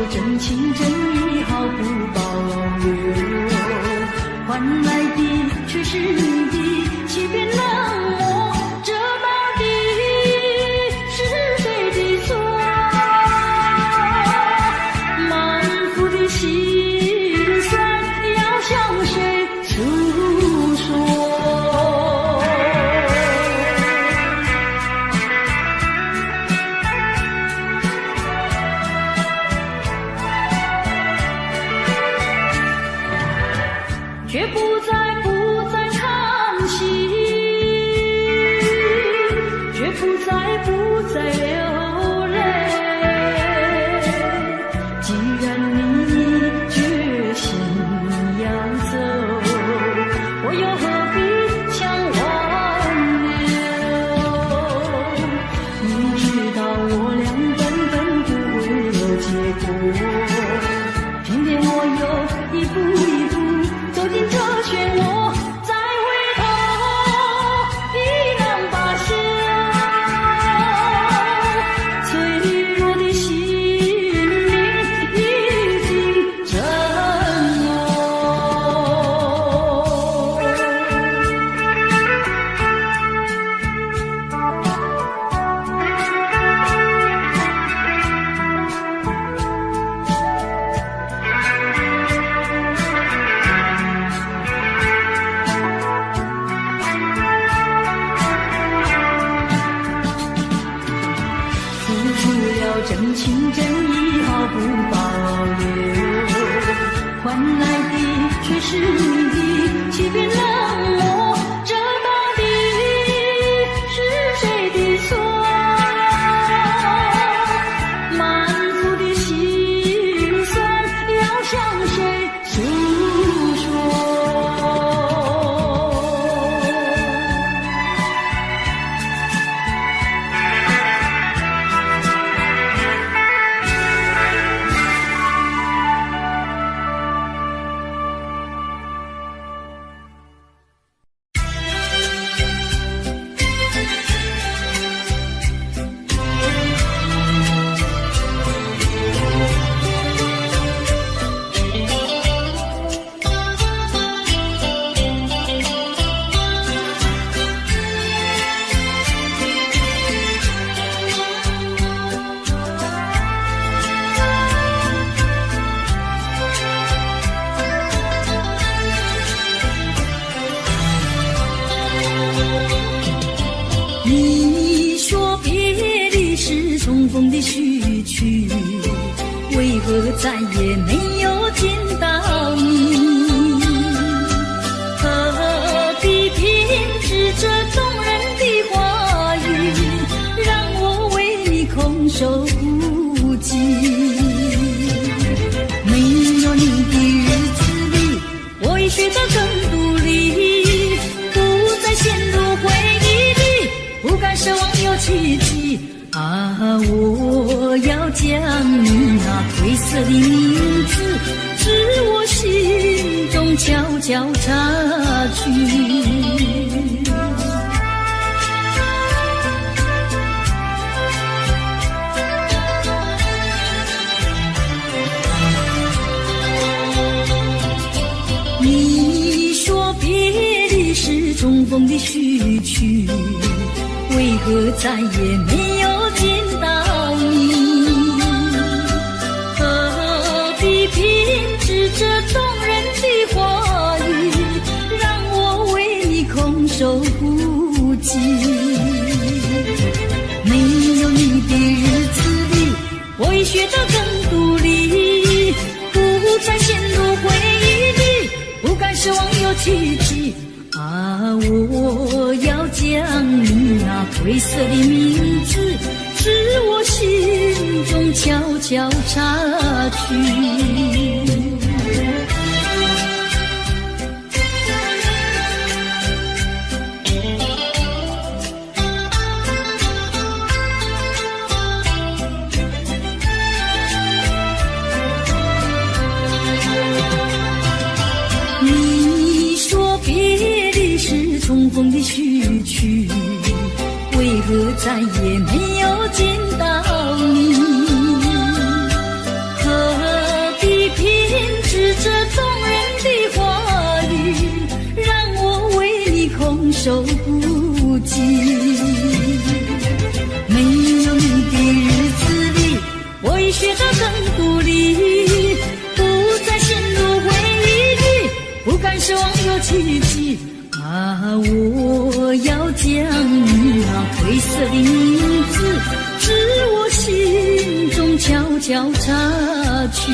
真情真意毫不保留，换来的却是你的欺骗冷漠，这到底是谁的错？满腹的心酸要向谁诉说？却不再叹息，却不再流泪。既然你决心要走，我又何必强挽留？你知道我俩根本不会有结果，偏偏我又一步一步走进这漩涡，再回头已难罢休。脆弱的心灵已经沉默。真情真意毫不保留，换来的却是你的欺骗冷漠，这到底是谁的错？满腹的心酸要向谁诉说？你说别离是重逢的序曲，为何再也没有见到你？何必偏执这动人的话语，让我为你空守孤寂？没有你的日子里，我已学得更独立，不再陷入回忆，不敢奢望有奇迹啊！我要将你那褪色的名字，至我心中悄悄插去。你说别离是重逢的序曲，为何再也没有见到你？何必偏执这动人的话语，让我为你空守孤寂？没有你的日子里，我已学得更独立，不再陷入回忆里，不敢奢望有奇迹啊！我要将你那褪色的名字，至我心中悄悄插去。你说别离是重逢的序曲，为何再也没有见到你？何有奇迹啊！我要将那褪色的名字自我心中悄悄擦去。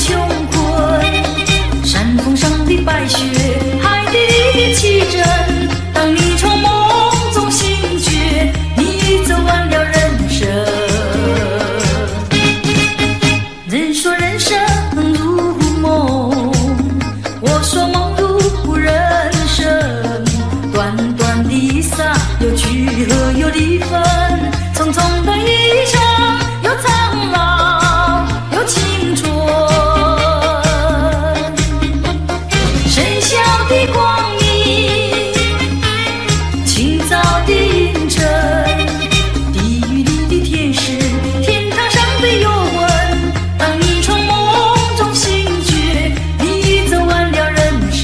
穷困，山峰上的白雪，海底里的奇珍。当你从梦中醒觉，你走完了人生。人说人生如梦，我说梦如人生。短短的一刹，有聚合有离分，匆匆的一生，有苍老有青春。深宵的光明，清早的阴沉，地狱里的天使，天堂上的幽魂。当你从梦中醒觉，你走完了人生。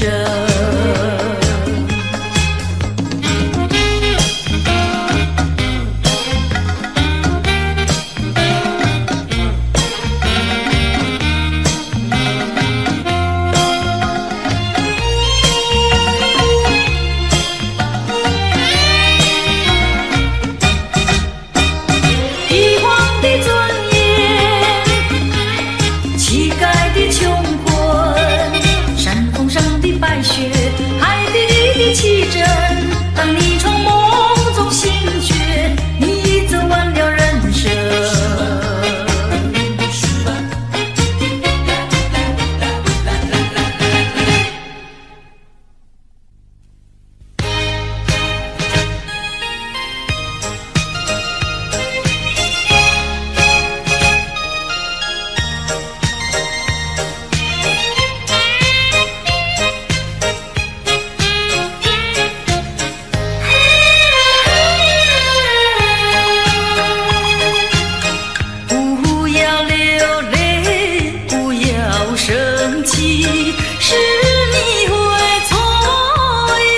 帝皇的尊严，乞丐的穷困，山峰上的白雪，海底里的奇珍。当你从梦中醒觉，你走完了人生。不要流泪，不要生气，是你会错意。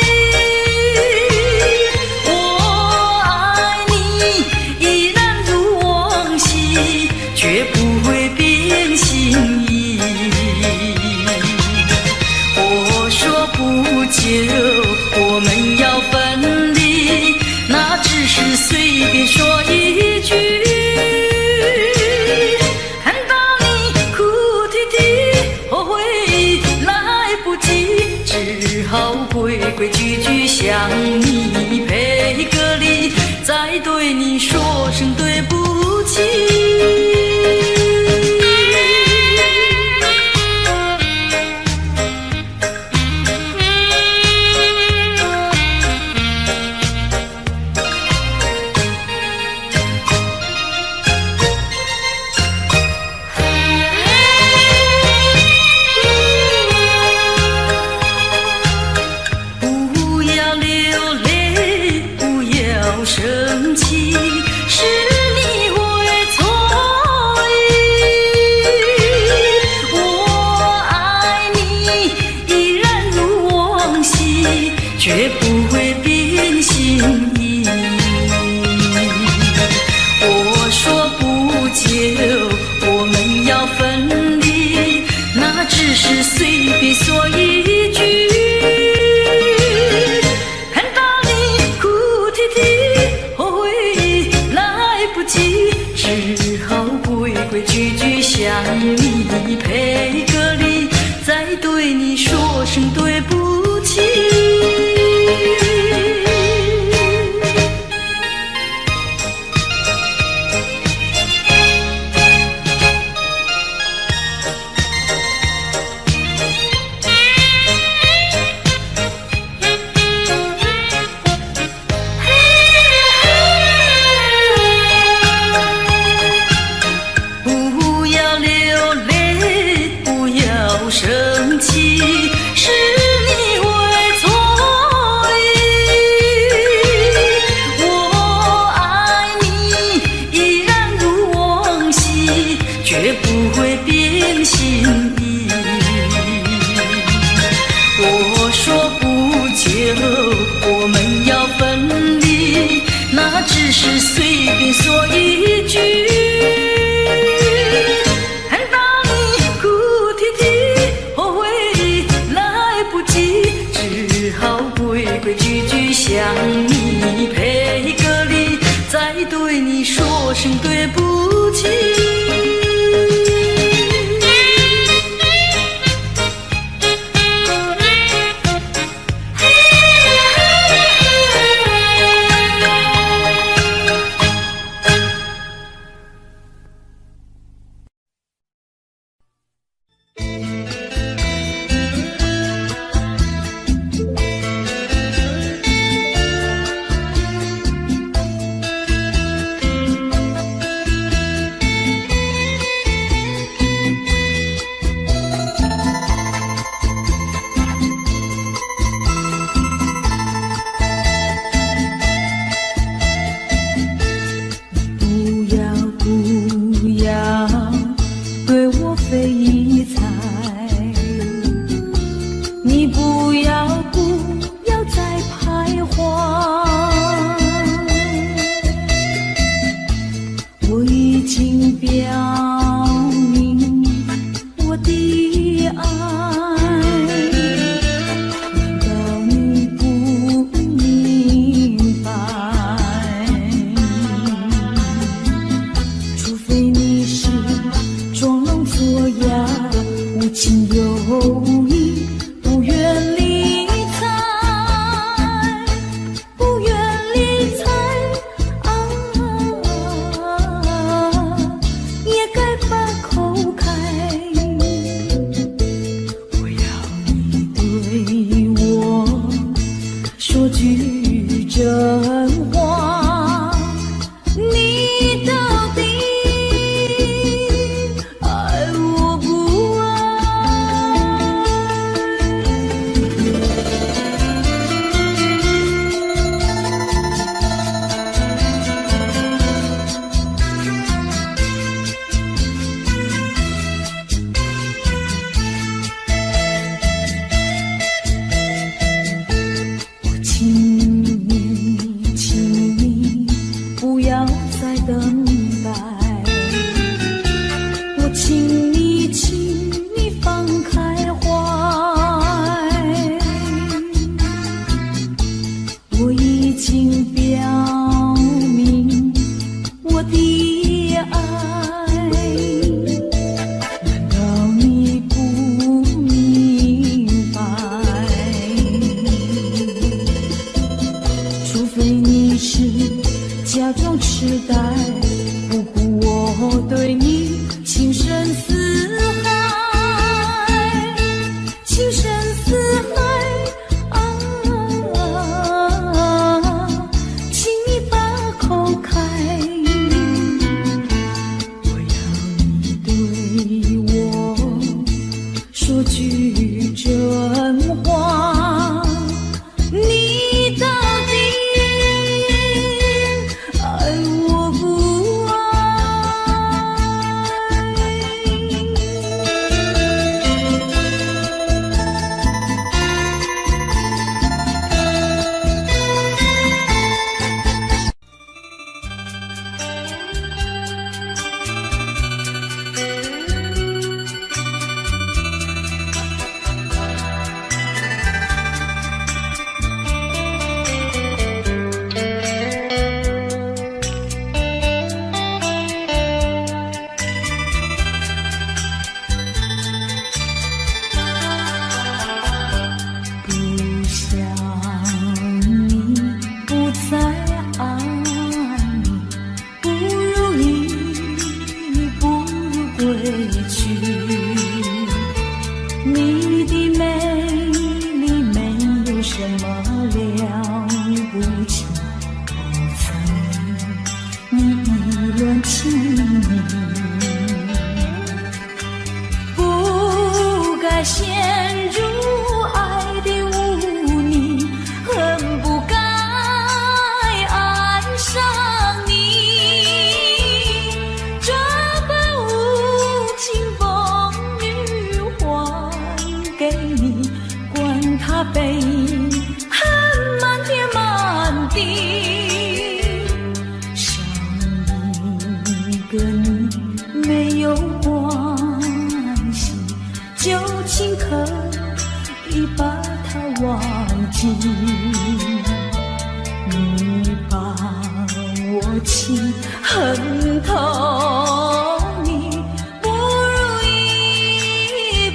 我爱你依然如往昔，绝不会变心意。我说不久我们要分离，那只是随便说一句。看到你哭啼啼，后悔来不及，只好规规矩矩向你赔个礼，再对你说声对不起。不要流泪，不要生气，是你会错意。我爱你依然如往昔，绝不会变心意。我说不久我们要分离，那只是随便说一句。看到你哭啼啼，后悔来不及，只好规规矩矩向你赔个礼，再对你说声对不起。不要流泪，不要生气，是你会错意。我爱你依然如往昔，绝不会变心意。我说不久我们要分离，那只是随便说一句。看到你哭啼啼，后悔来不及，只好规规矩矩向你赔个礼，再对你说声对不起。经表明我的爱，难道你不明白？除非你是装聋作哑，无情有义，不愿理睬，不愿理睬啊，也该把口开。我要你对我说句真话，你到底爱我不爱？我请你不要再等待，我请你放开怀，我已经表明我的爱，难道你不明白？除非你是假装痴呆，不顾我对你情深似海，情深似海啊，请你把口开。我要你对我说句真话，你到底爱我不爱？不想你，不再爱你，不如意，不如归去。你的美丽没有什么了不起，我猜你意乱情迷，不该陷入爱的污泥，恨不该爱上你。这般无情风雨还给你，管他悲恨满天满地，少一个你没有关系，就请可以把它忘记。你把我情恨透，你不如意，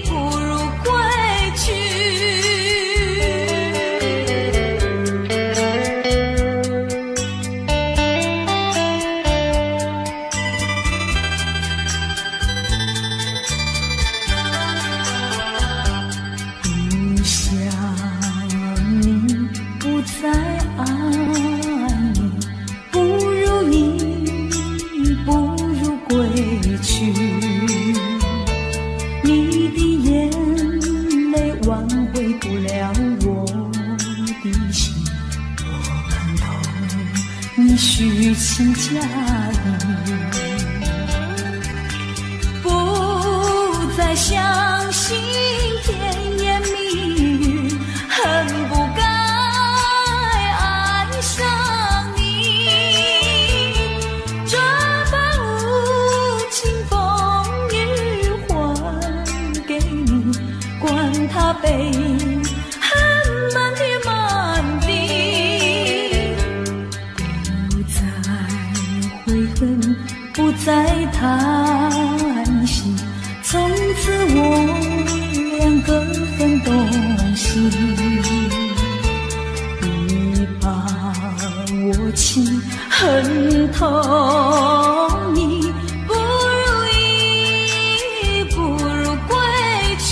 不如归去。不想你，不再爱你，不如意，不如归去。你的眼泪挽回不了我的心，我看透你虚情假意，不再相信甜言蜜语，恨不该爱上你。这般无悲，很慢地慢地，不再悔恨，不再叹息，从此我两个很动心。你把我情恨透你，不如意，不如归去。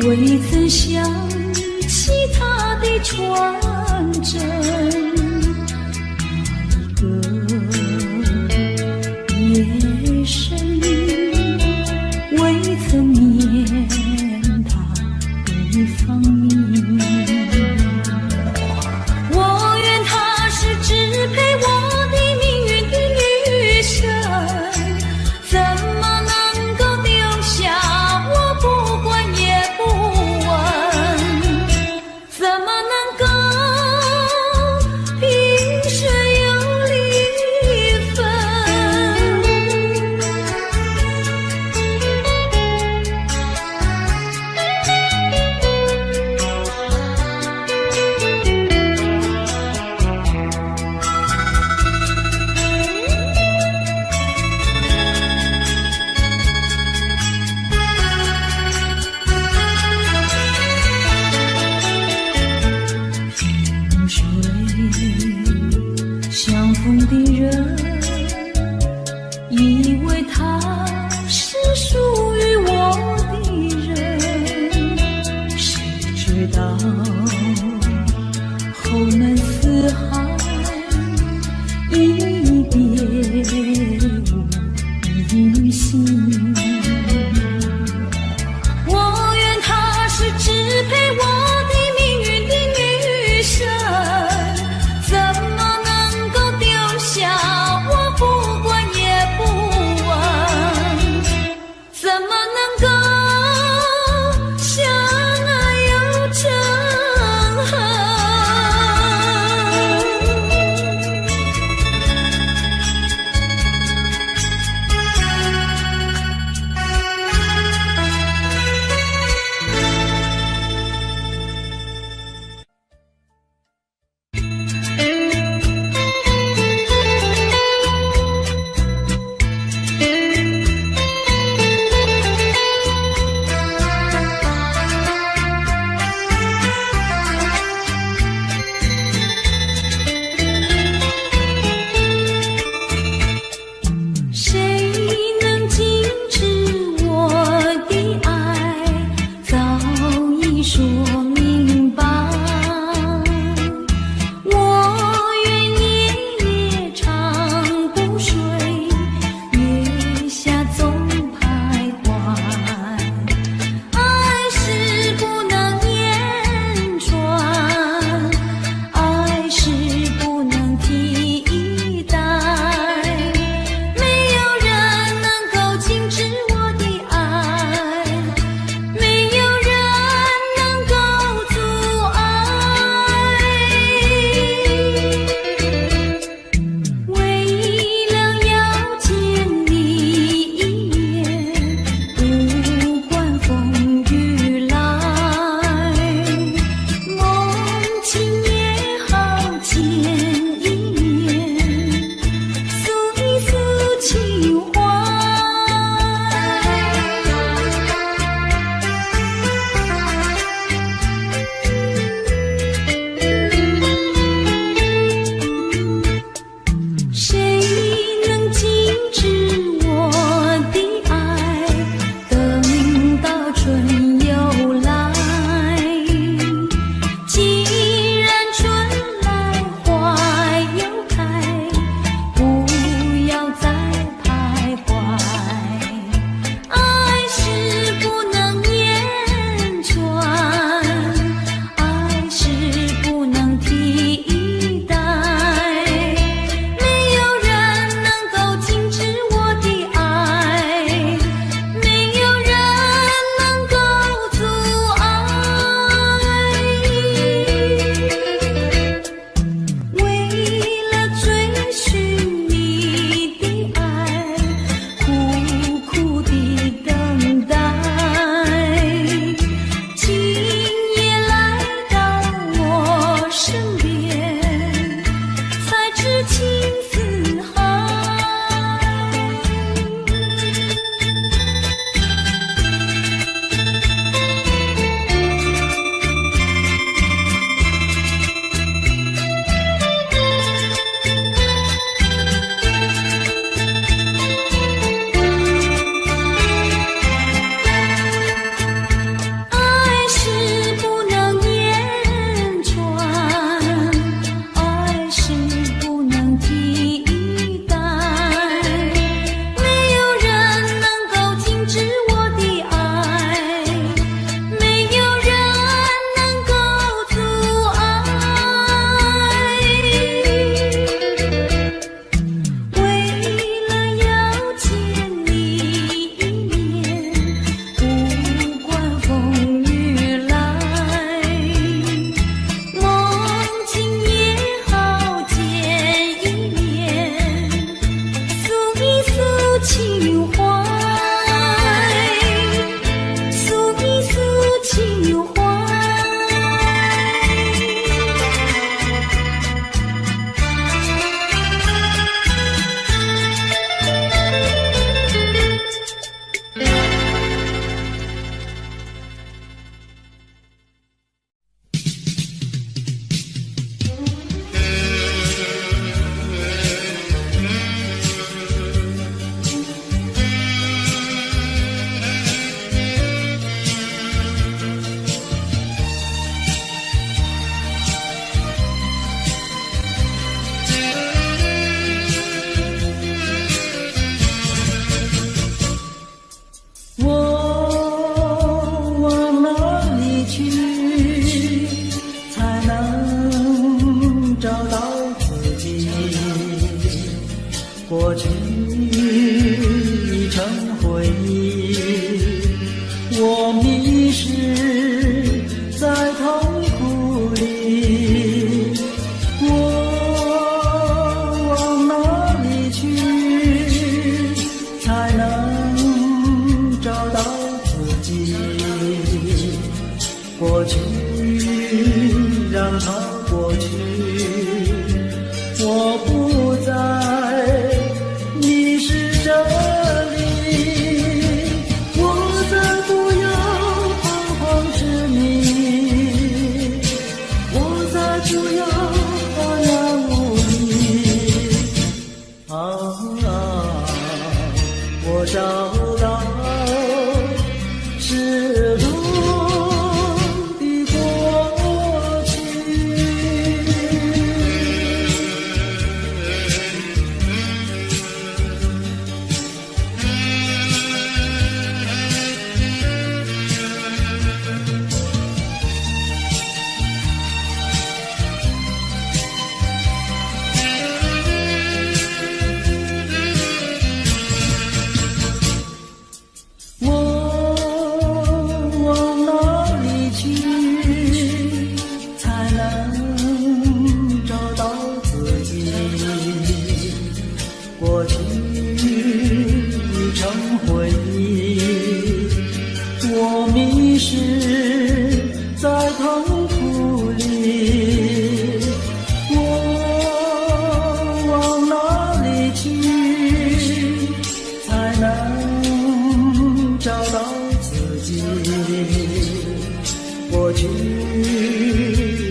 未曾想起他的传真，那一个夜深，未曾念他的芳名。我愿他是支配我的命运的女神，怎么能够丢下我不管也不问，怎么能够萍水有离分。萍水相逢的人，以为他是属于我的人，谁知道后门四海，一别无音信。我愿他是支配我的命运的女神，怎么能够丢下我过去已成回忆，我迷失在痛苦里，我往哪里去才能找到自己？过去让它过去，我不再迷失这里，我再不要彷徨痴迷，我再不要茫然无依。我找到失落的过去。过去已成回忆，我迷失在痛苦里，我往哪里去才能找到自己？过去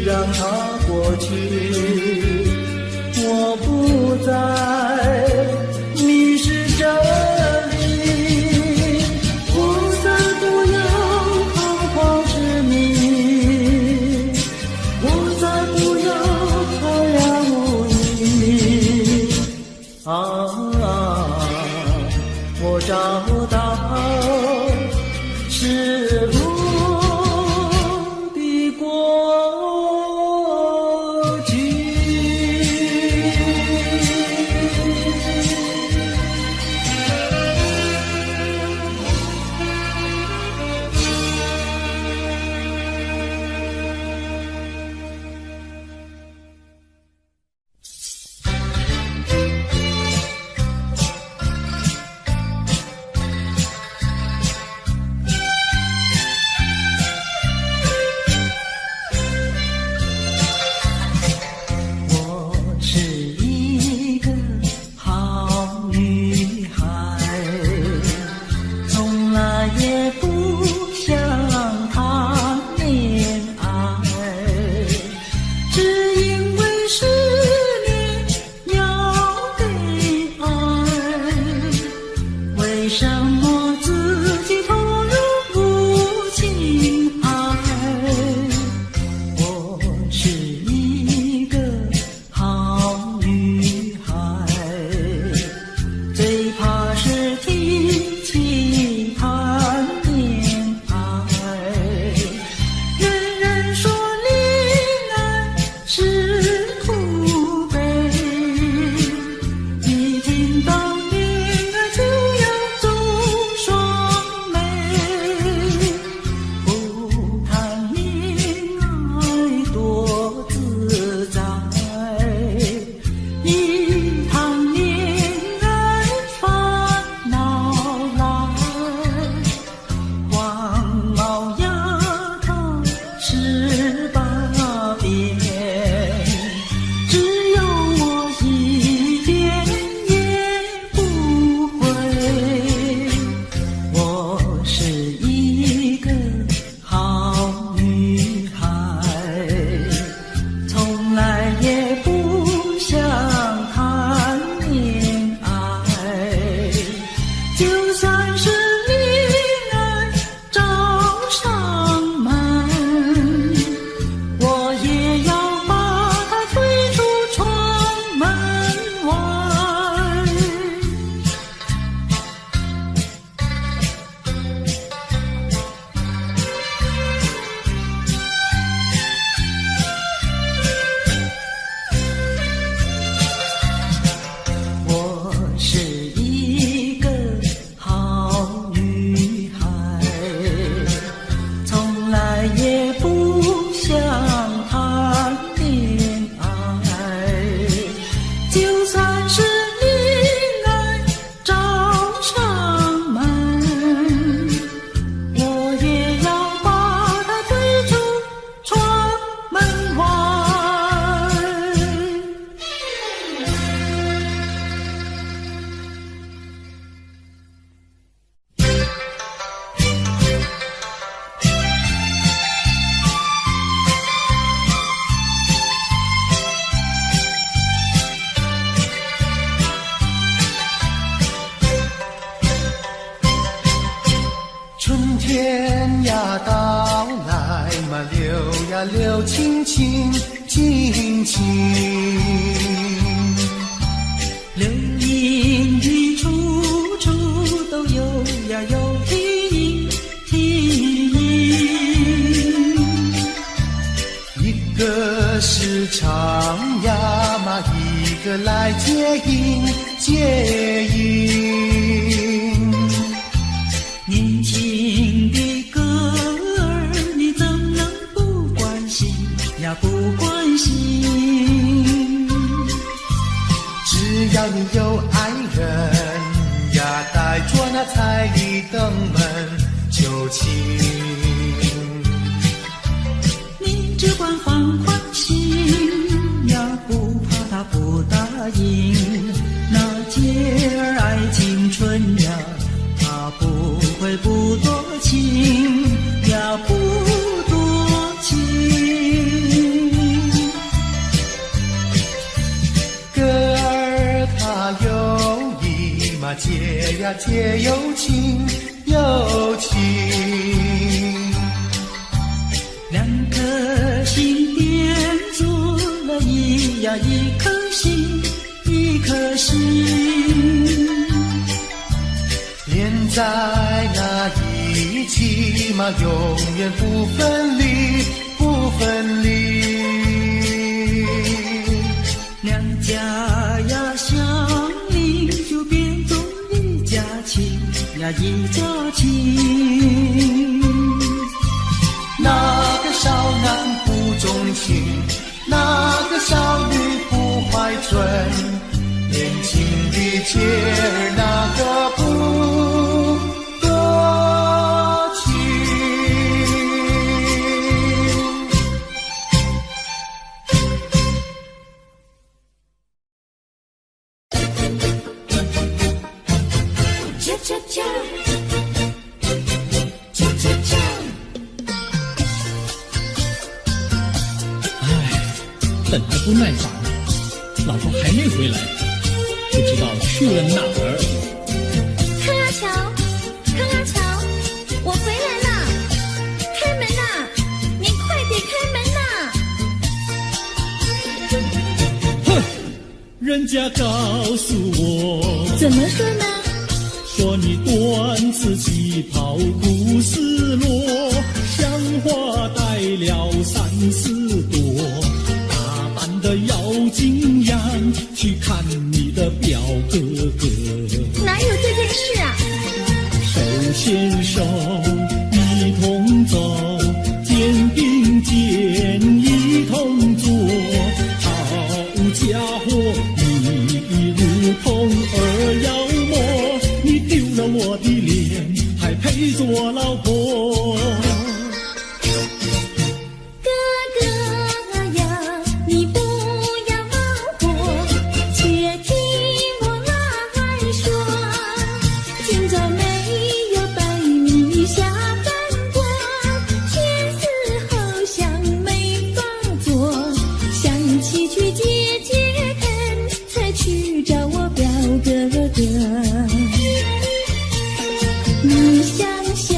让它过去，我不再迷失这里，我再不要彷徨痴迷，我再不要茫然无依。我找到失落的过去。柳青青青青，流萤的处处都有呀有啼音，一个是唱呀嘛，一个来接应接应。年轻的歌儿，你怎能不关心呀不关心？只要你有爱人呀，带着那彩礼登门求亲。你只管放宽心呀，不怕他不答应。那姐儿爱青春呀，他不会不多情呀，不多情。歌儿他有意嘛，姐呀姐有情有情。两颗心点住了一颗心一颗心，连在那一起嘛，永远不分离不分离。两家呀相邻，就变作一家亲呀一家亲。那个少男不钟情，那个少女不怀春，年轻的姐儿那个不多情。恰恰恰，恰恰恰。等得不耐烦，老婆还没回来，不知道去了哪儿。康阿乔，康阿乔，我回来了，开门呐！你快点开门呐！哼，人家告诉我，怎么说呢？说你短次旗袍不丝落，像花戴了3、4朵。的要紧样去看你的表哥哥，哪有这件事啊？手牵手一同走，肩并肩一同坐，好家伙，你如同儿妖魔，你丢了我的脸，还陪着我老婆。你想想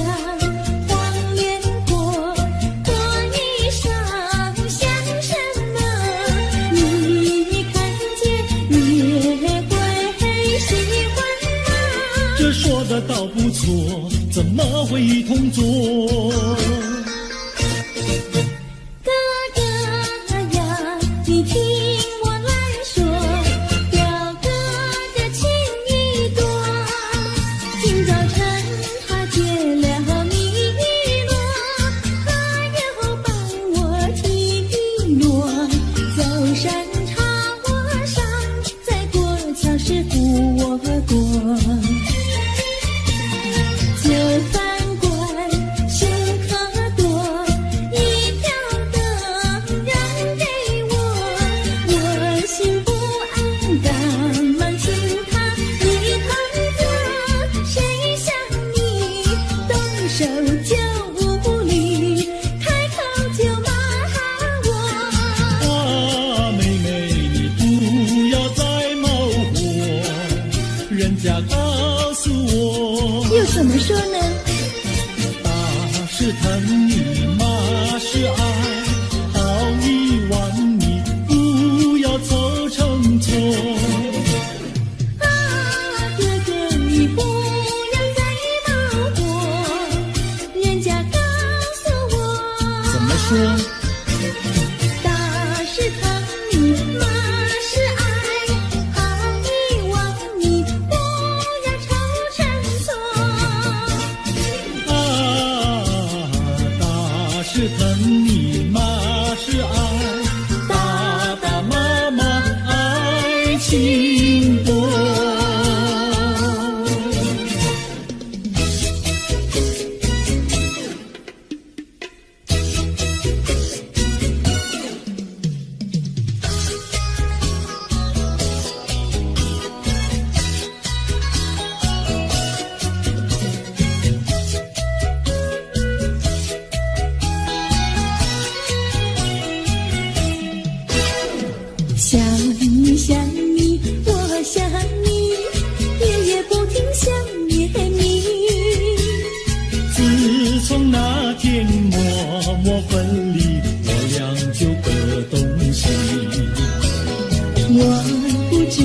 黄连果，多衣裳像什么？你看见也会喜欢吗？这说的倒不错，怎么会一同做？哥哥呀，你听我来说，表哥的情意多。今早晨他接了你落，他又帮我提落，走山茶我上，再过桥是扶我过。就饭馆深刻情多。想你想你，我想你，夜夜不停想念你。自从那天默默分离，我俩就各东西。我不知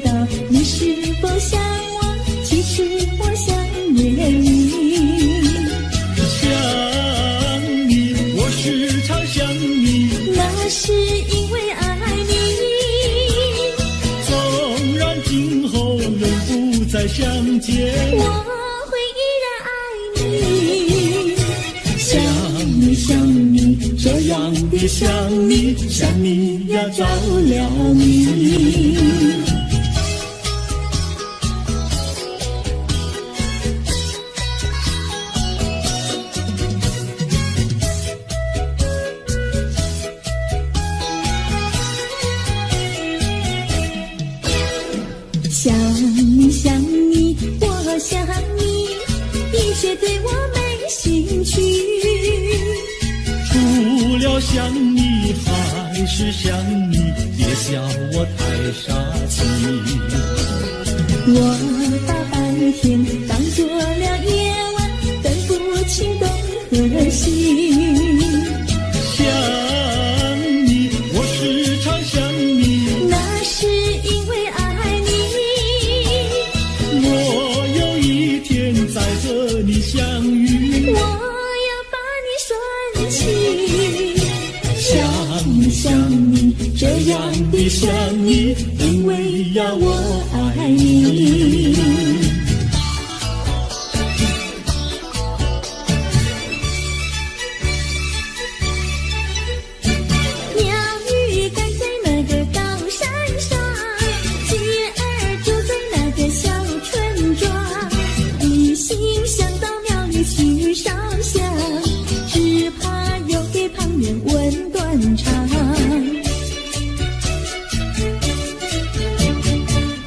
道你是否想我，其实我想念你。想你，我时常想你，那是因为爱你。纵然今后人不再相见，我会依然爱你。想你想你，这样的想你，想你呀着了迷。想你想你，我想你，一切对我没兴趣。除了想你还是想你，别笑我太傻气。我把白天当作了夜晚，分不清东和西。想你，我时常想你，那是因为爱你。我有一天再和你相遇，我要把你拴起。想你想你，这样的想你，因为呀我爱你。鸟语赶在那个高山上，鸡儿住在那个小村庄。一心想到庙里去烧香，只怕又给旁人问断肠。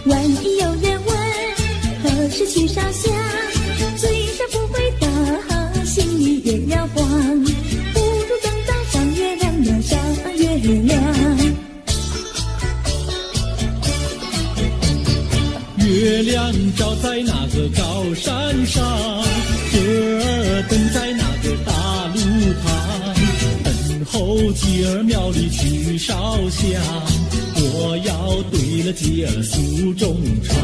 万一有人问何时去烧香，嘴上不回答，心里也要慌。不如等到上月亮呀上月亮。月亮照在那个高山上，车儿等在那个大路旁，等候鸡儿庙里去烧香，我要对了鸡儿诉衷肠。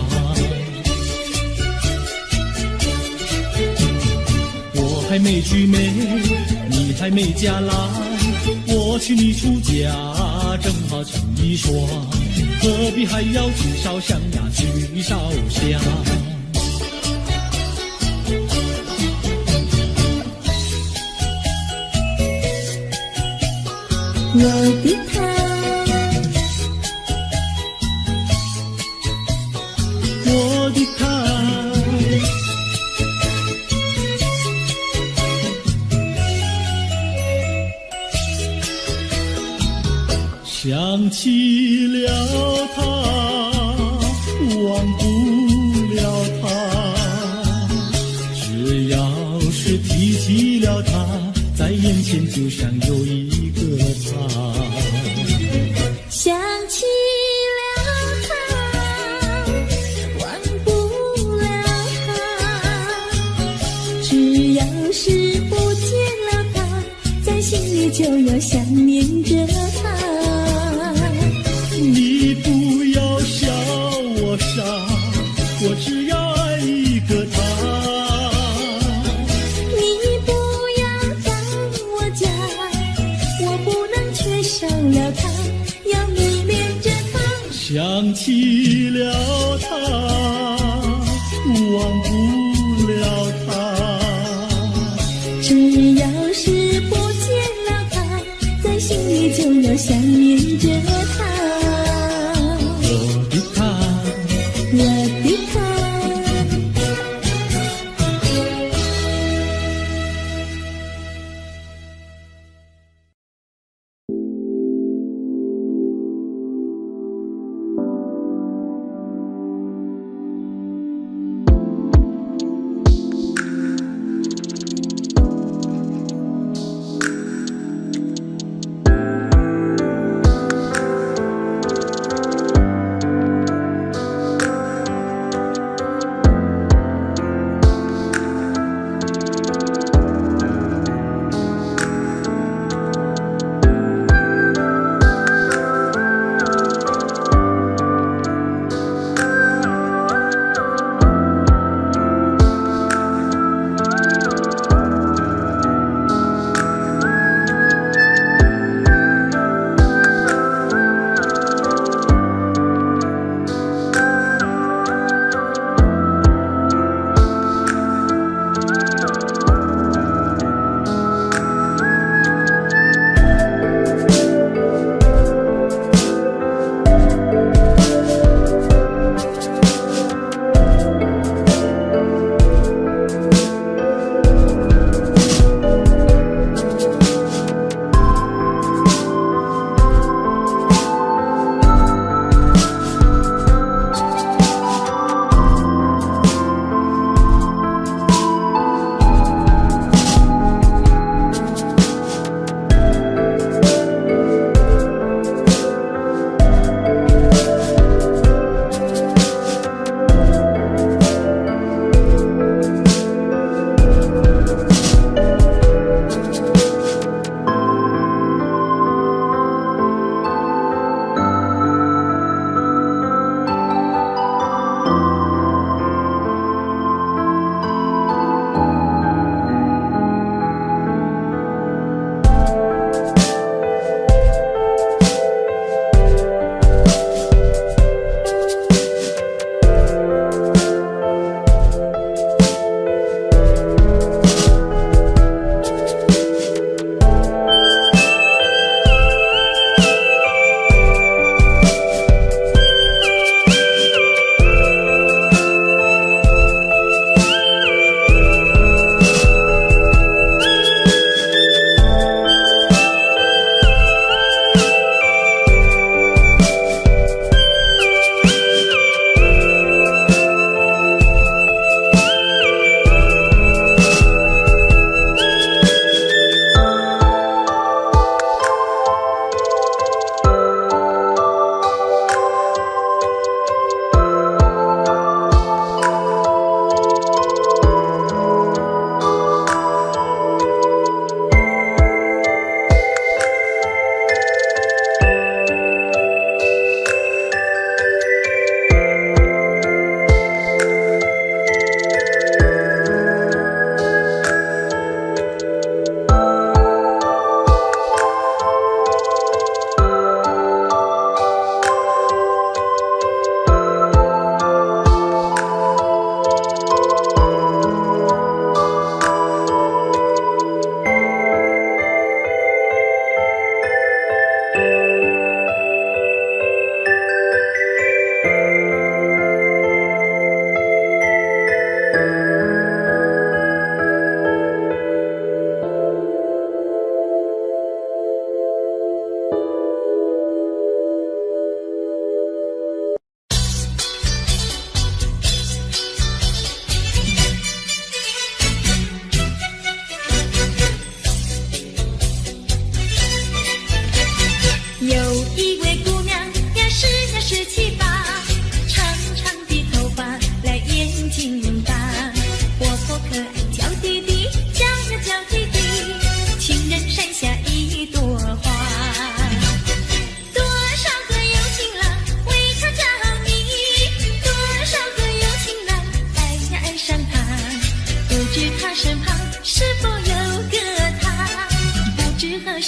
我还没娶媒，你还没嫁来，我娶你出嫁正好成一双，何必还要去烧香呀去烧香。我的他，我的他，想起了他，忘不了他，只要是提起了他，在眼前就像有一个他。想起了他，忘不了他，只要是不见了他，在心里就要想念着他。你不要笑我傻，我只要爱一个他。你不要当我假，我不能缺少了他，要迷恋着他。想起了他，忘不了他，只要是不见了他，在心里就要想念着他。我的他。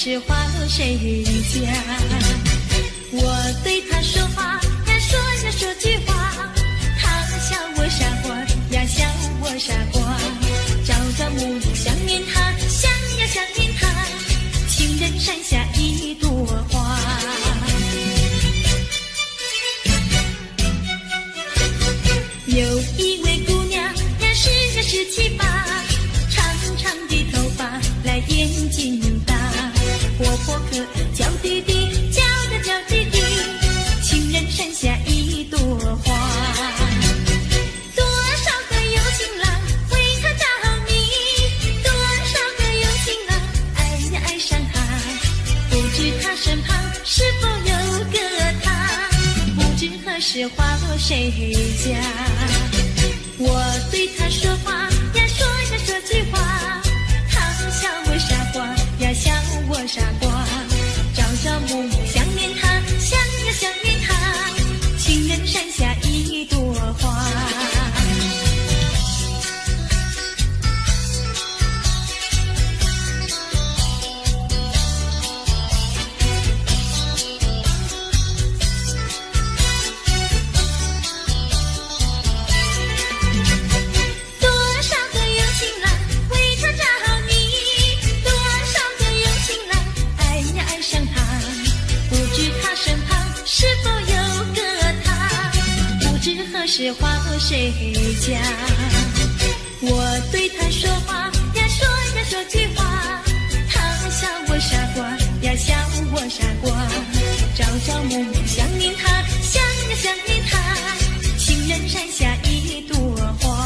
是花落谁家？我对他说话呀，说句话，他笑我傻瓜呀，笑我傻瓜。朝朝暮暮想念他，想呀想念他，情人山下一朵花。有一位姑娘呀，十七八，长长的头发来眼睛大，活泼可爱娇滴滴，叫滴滴，情人山下一朵花。多少个有情郎为她着迷，多少个有情郎爱呀爱上她，不知她身旁是否有个他，不知何时花落谁家。我对他说话呀，说句话，他笑我傻瓜呀，笑我傻瓜。朝朝暮暮想念他，想呀想念他，情人山下一朵花。是花落谁家？我对他说话呀，说句话，他笑我傻瓜呀，笑我傻瓜。朝朝暮暮想念他，想呀想念他，情人山下一朵花。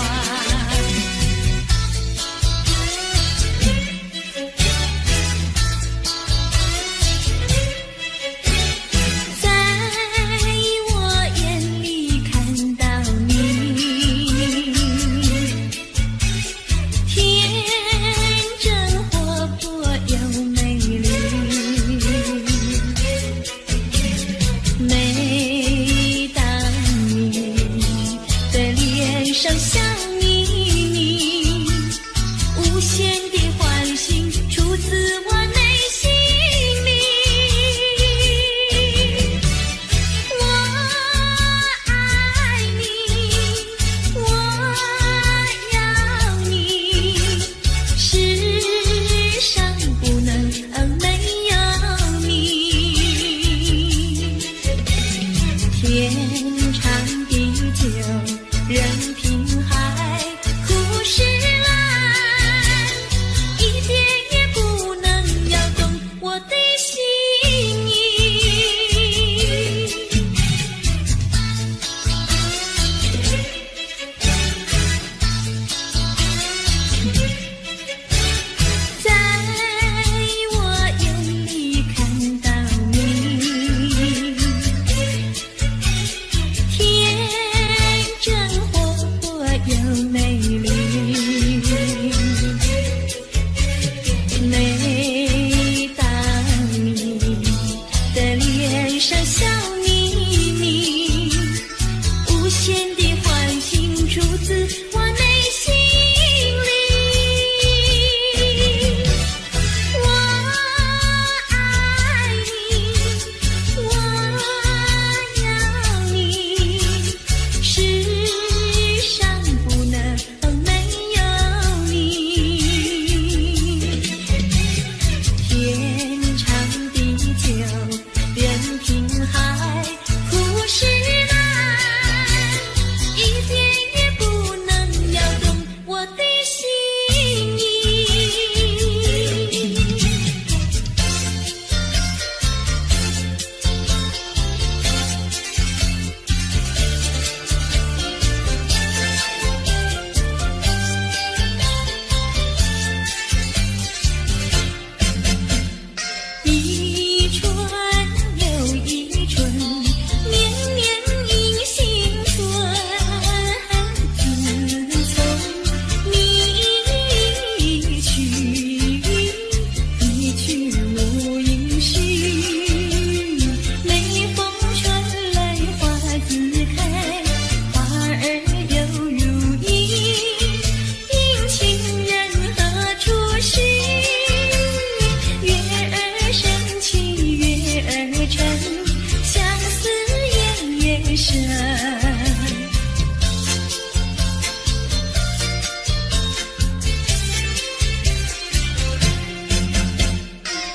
夜深。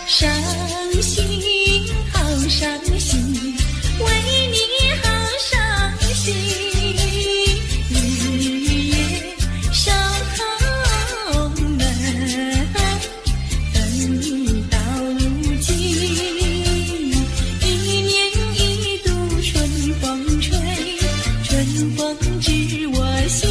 伤心，好伤心，为你好伤心，日夜守候门，等你到如今。一年一度春风吹，春风知我心。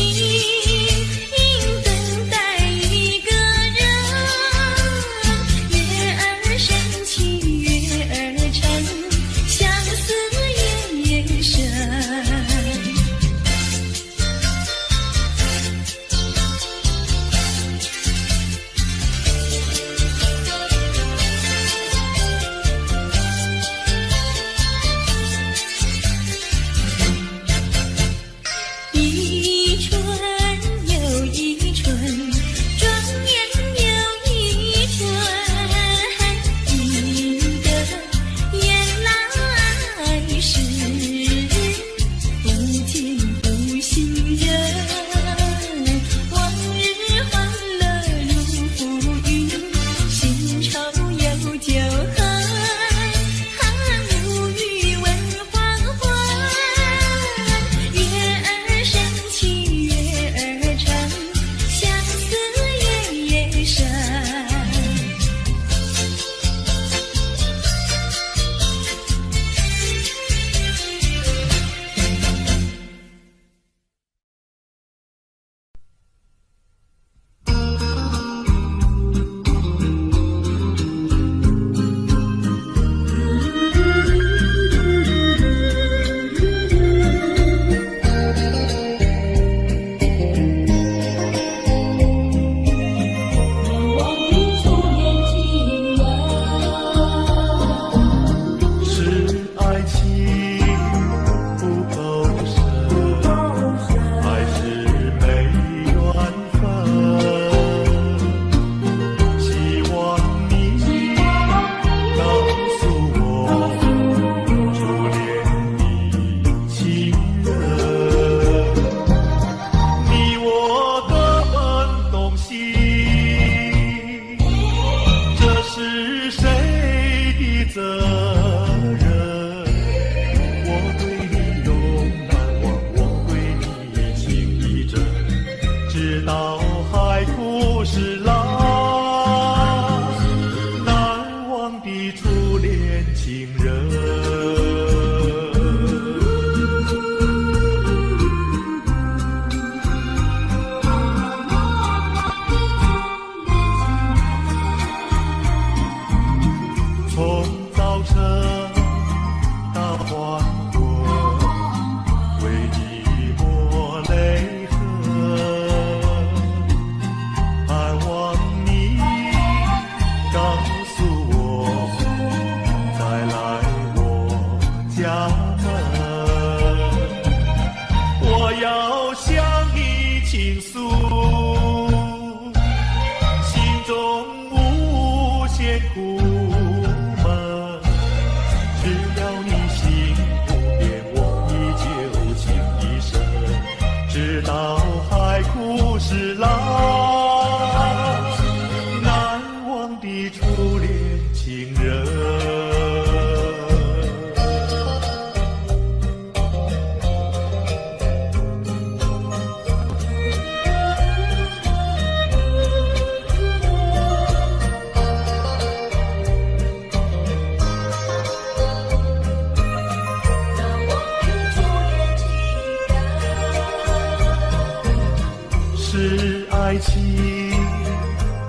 是爱情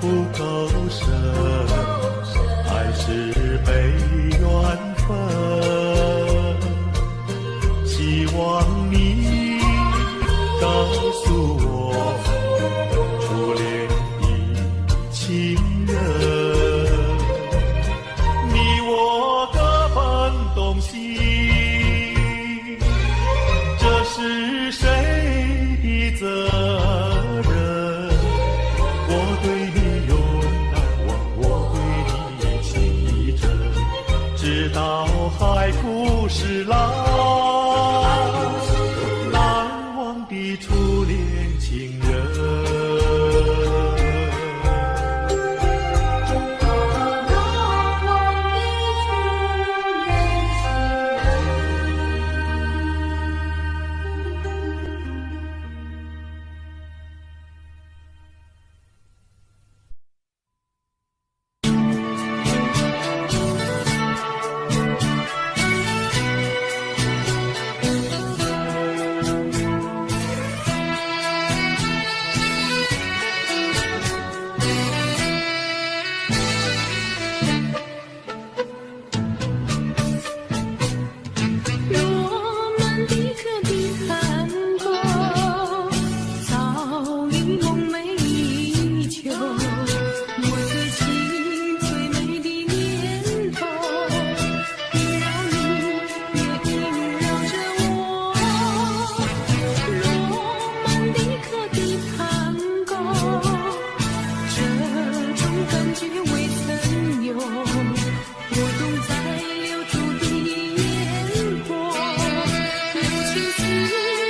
不够深，还是没缘分？希望你告诉我，初恋的情人，你我各分东西，这是谁的责任？我对你永难忘，我对你情意真，直到海枯石烂。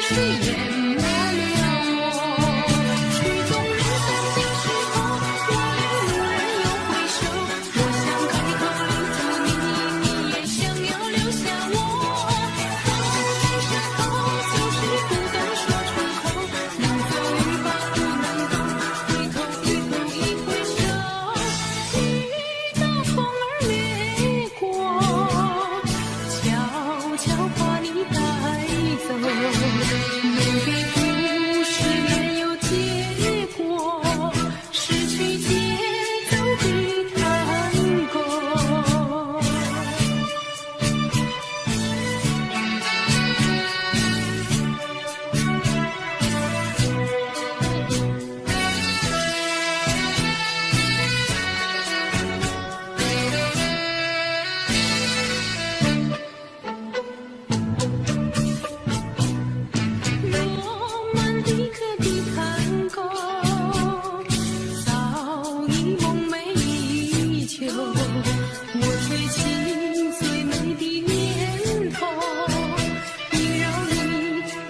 水淹没了我。曲终人散尽时候，我恋无人又回首。我想开口留住你，你也想要留下我。放在舌头，就是不敢说出口。能走一把不能够，回头一回首，遇到风儿掠过，悄悄把你带走。每个故事没有结果，失去节奏的探戈。罗曼蒂克的探戈，早已梦寐以求。我追寻最美的念头，萦绕你，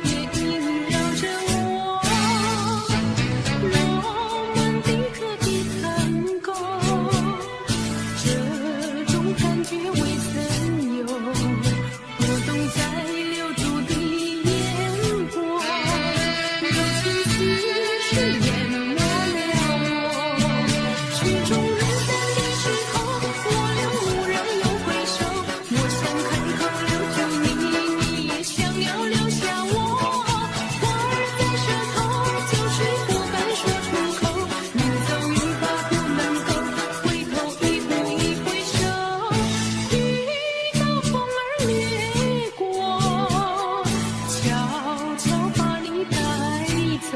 也萦绕着我。罗曼蒂克的探戈，这种感觉未曾有，波动在留住的眼波，柔情似水淹没了我。曲终人散的时候，我俩无人又回首。我想开口留住你，你也想要留下我。话儿在舌头，就是不敢说出口。能走一把不能够，回头一回首，遇到风儿掠过，悄悄把你带走。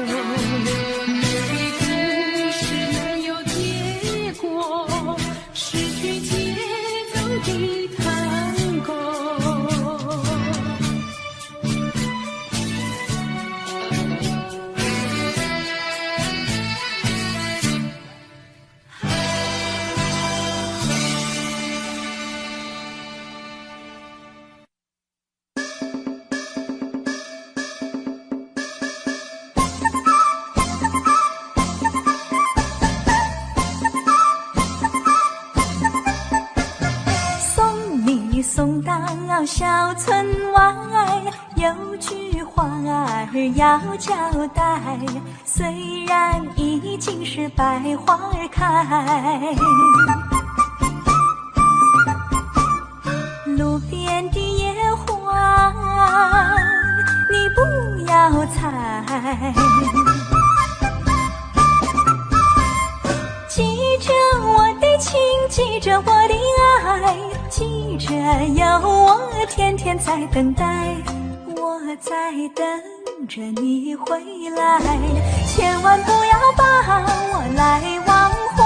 每个故事没有结果，失去节奏的探戈。送你送到小村外，有句话儿要交代。虽然已经是百花儿开，路边的野花你不要采。记着我的情，记着我的爱，记着有我天天在等待。我在等着你回来，千万不要把我来忘怀。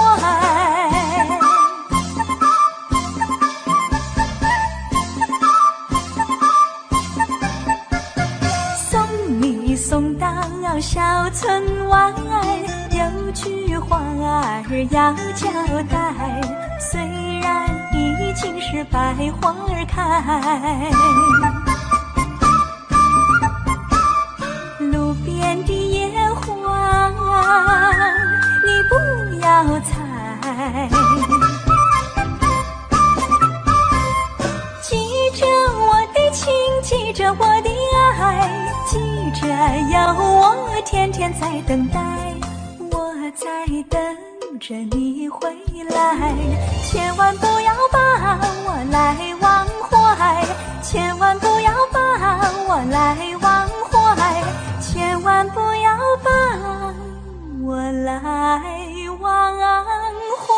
送你送到小村外，有句话儿要交代。虽然已经是百花儿开，路边的野花你不要采。记着我的情，记着我的爱，记着有我天天在等待。我在等着你回来，千万不要把我来忘怀，千万不要把我来忘怀，千万不要把我来忘怀。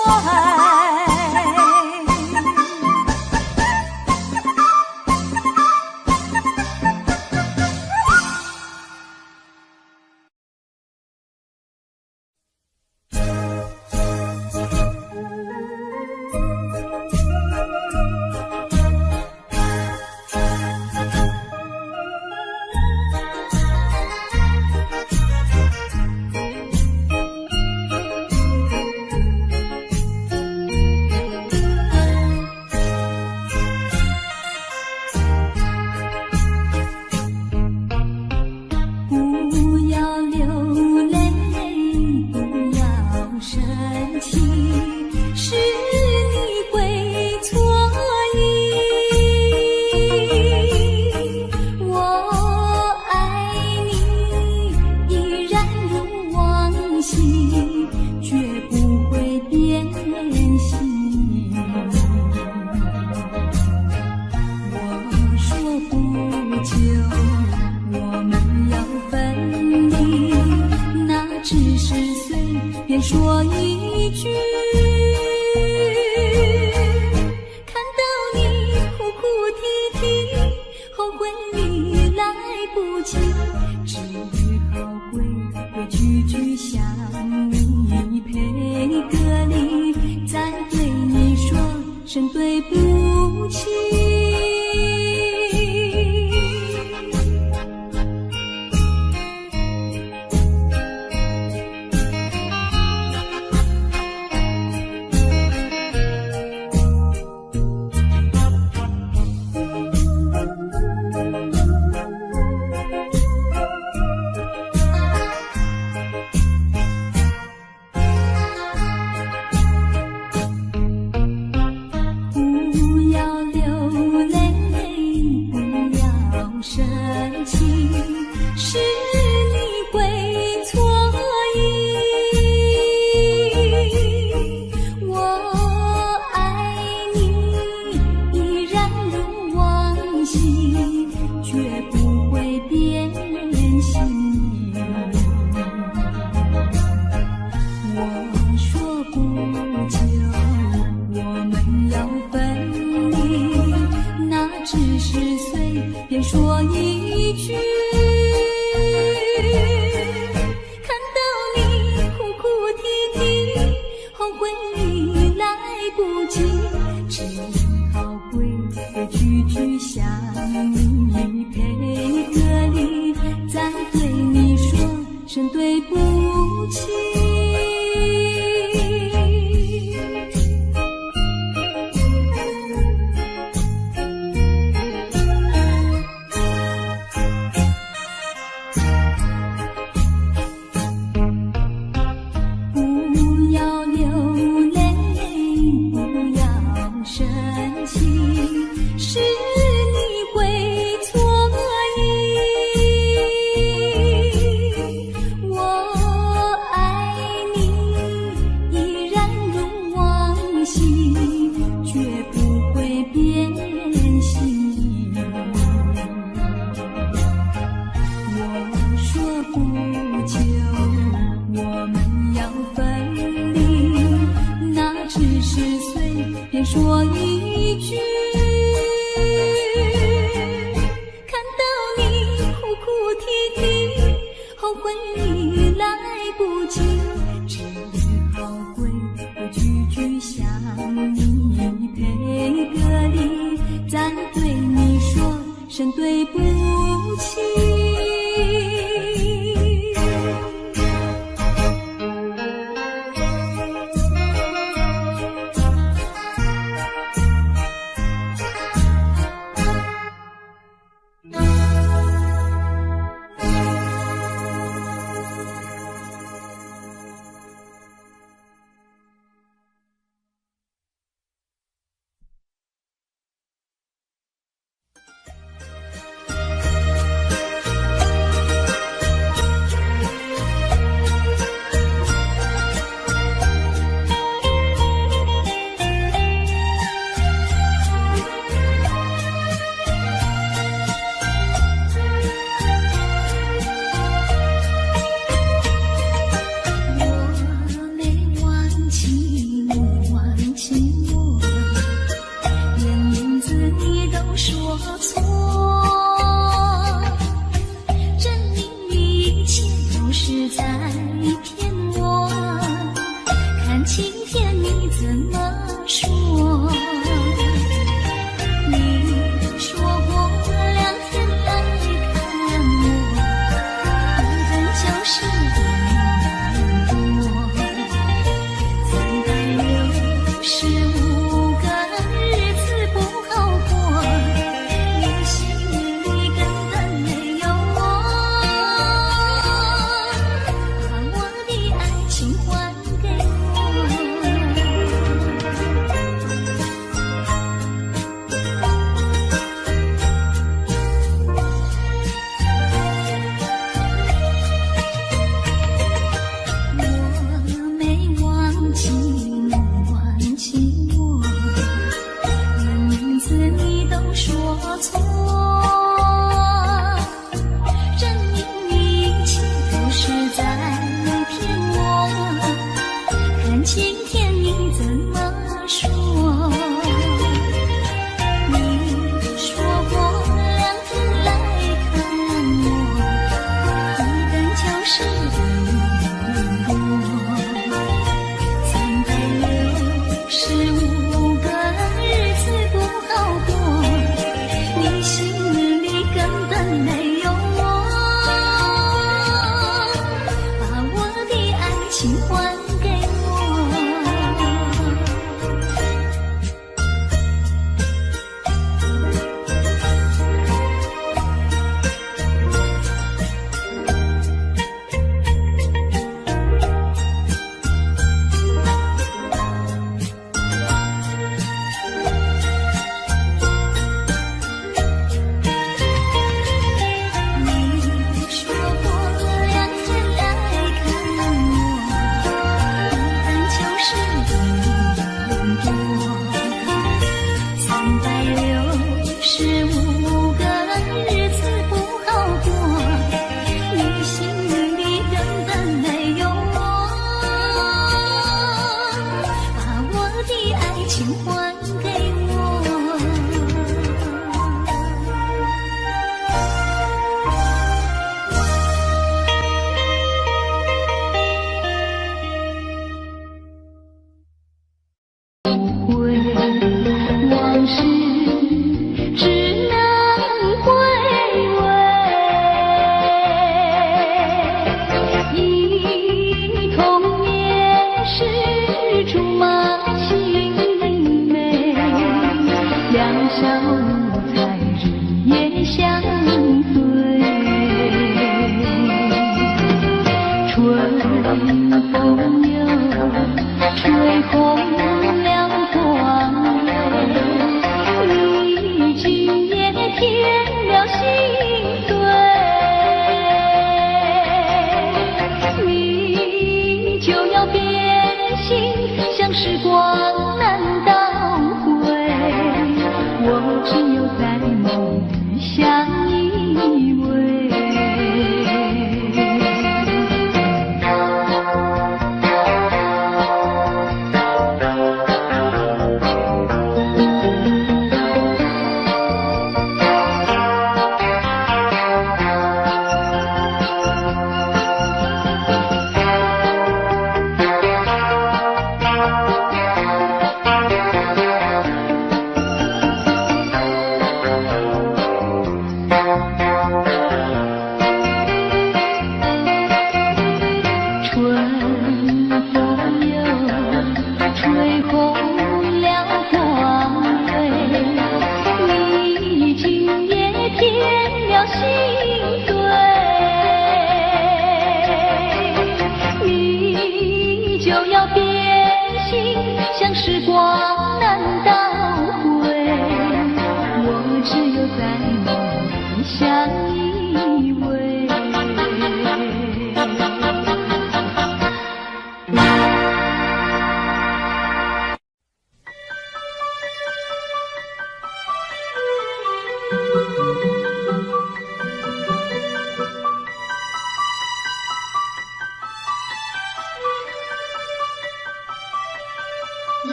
便说一句，看到你哭哭啼啼，后悔你来不及，只好规规矩矩向你赔个礼，再对你说声对不起。说一句，看到你哭哭啼啼，后悔你来不及，只好规规矩矩向你赔个礼，再对你说声对不起。说一句，看到你哭哭啼啼，后悔你来不及，只好规规矩矩向你赔个礼，再对你说声对不起。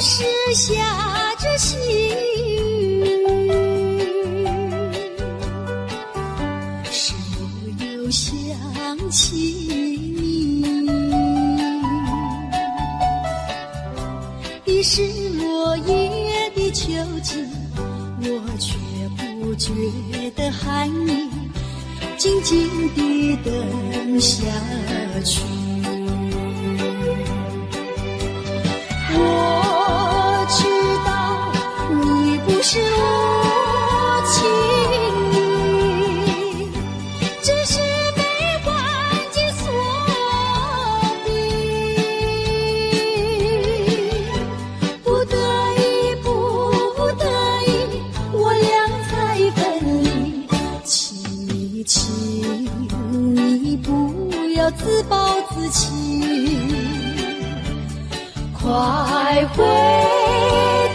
时下着细雨，是我又想起你。已是落叶的秋季，我却不觉得寒意，静静地等下去。我知道你不是无情意，只是被环境所逼，不得已，不得已，我俩才分离。请你不要自暴自弃，快回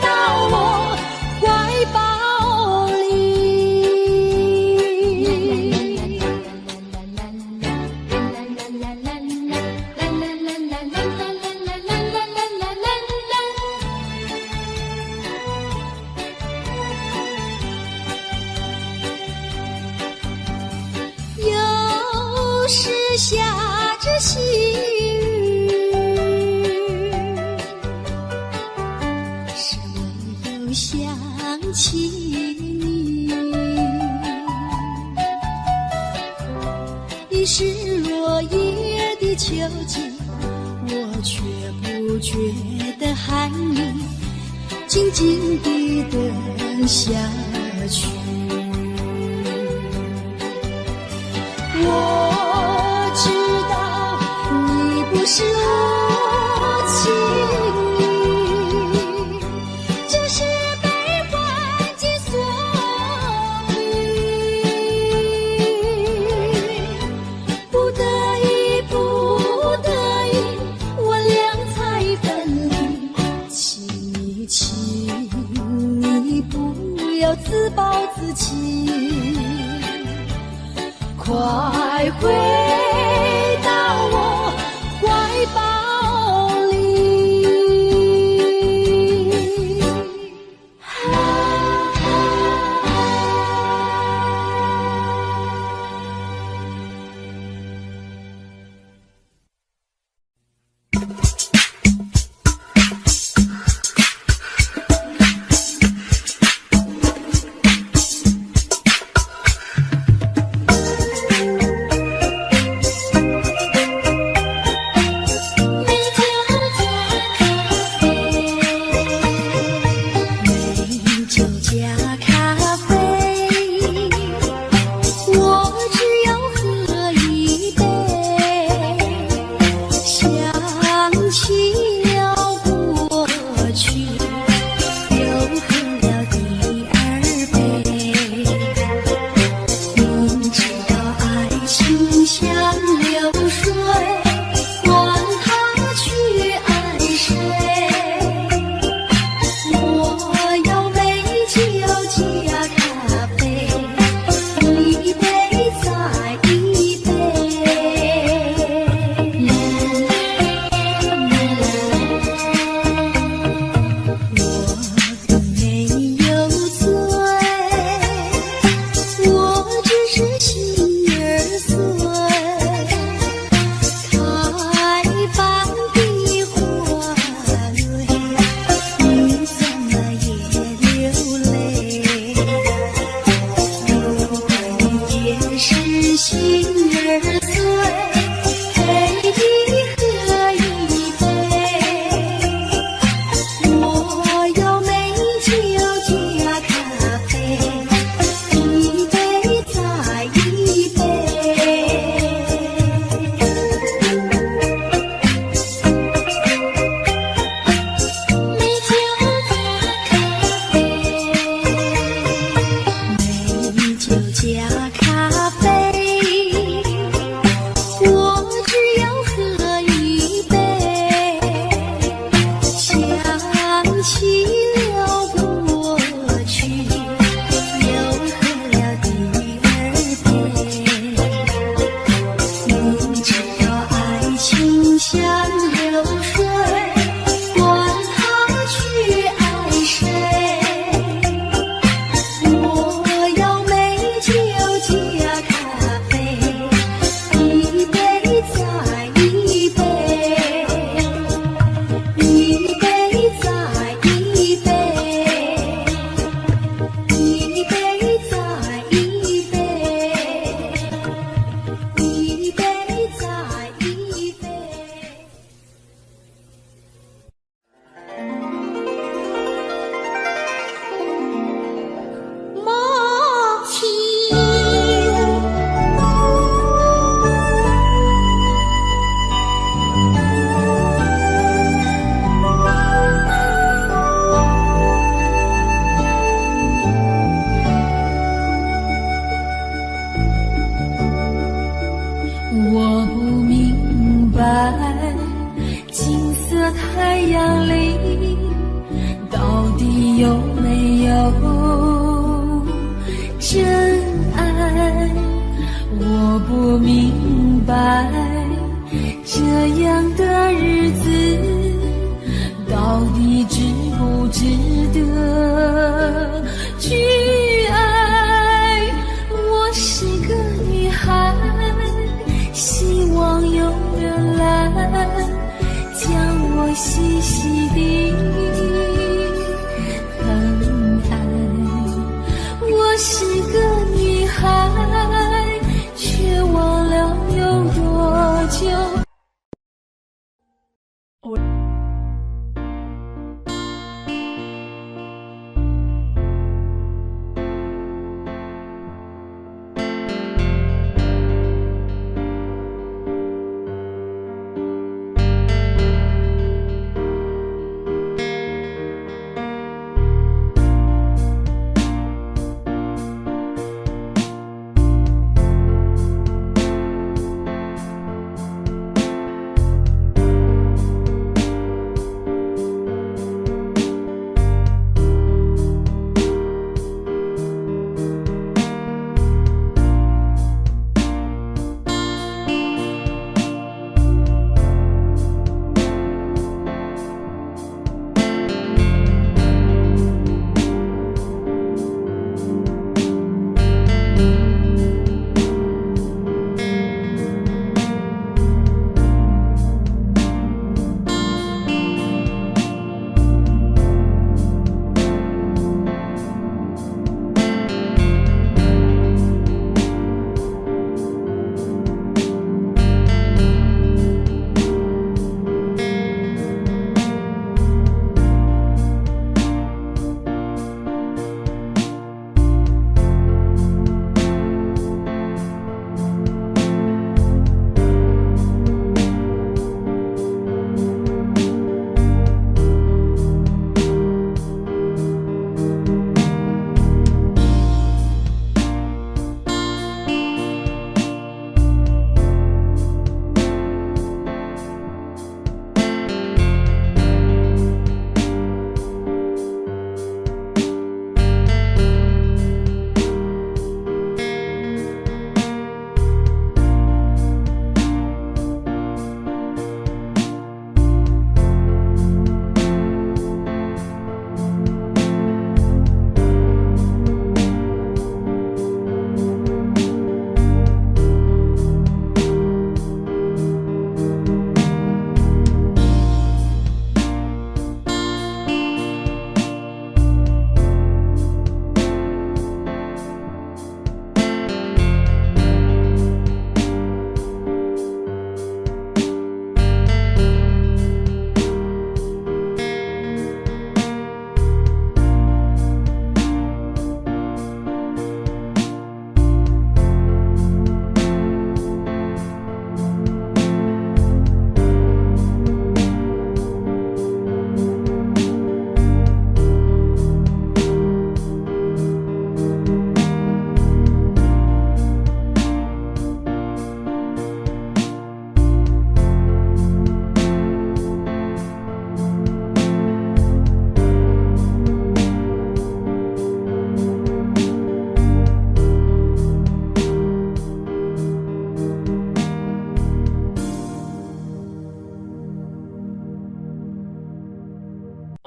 到我怀抱里。又是下着细想起你，已是落叶的秋季，我却不觉得寒意，静静地等下去。我知道你不是无情意，只是被环境所逼，不得已，不得已，我俩才分离。请你不要自暴自弃，快回到我怀抱里。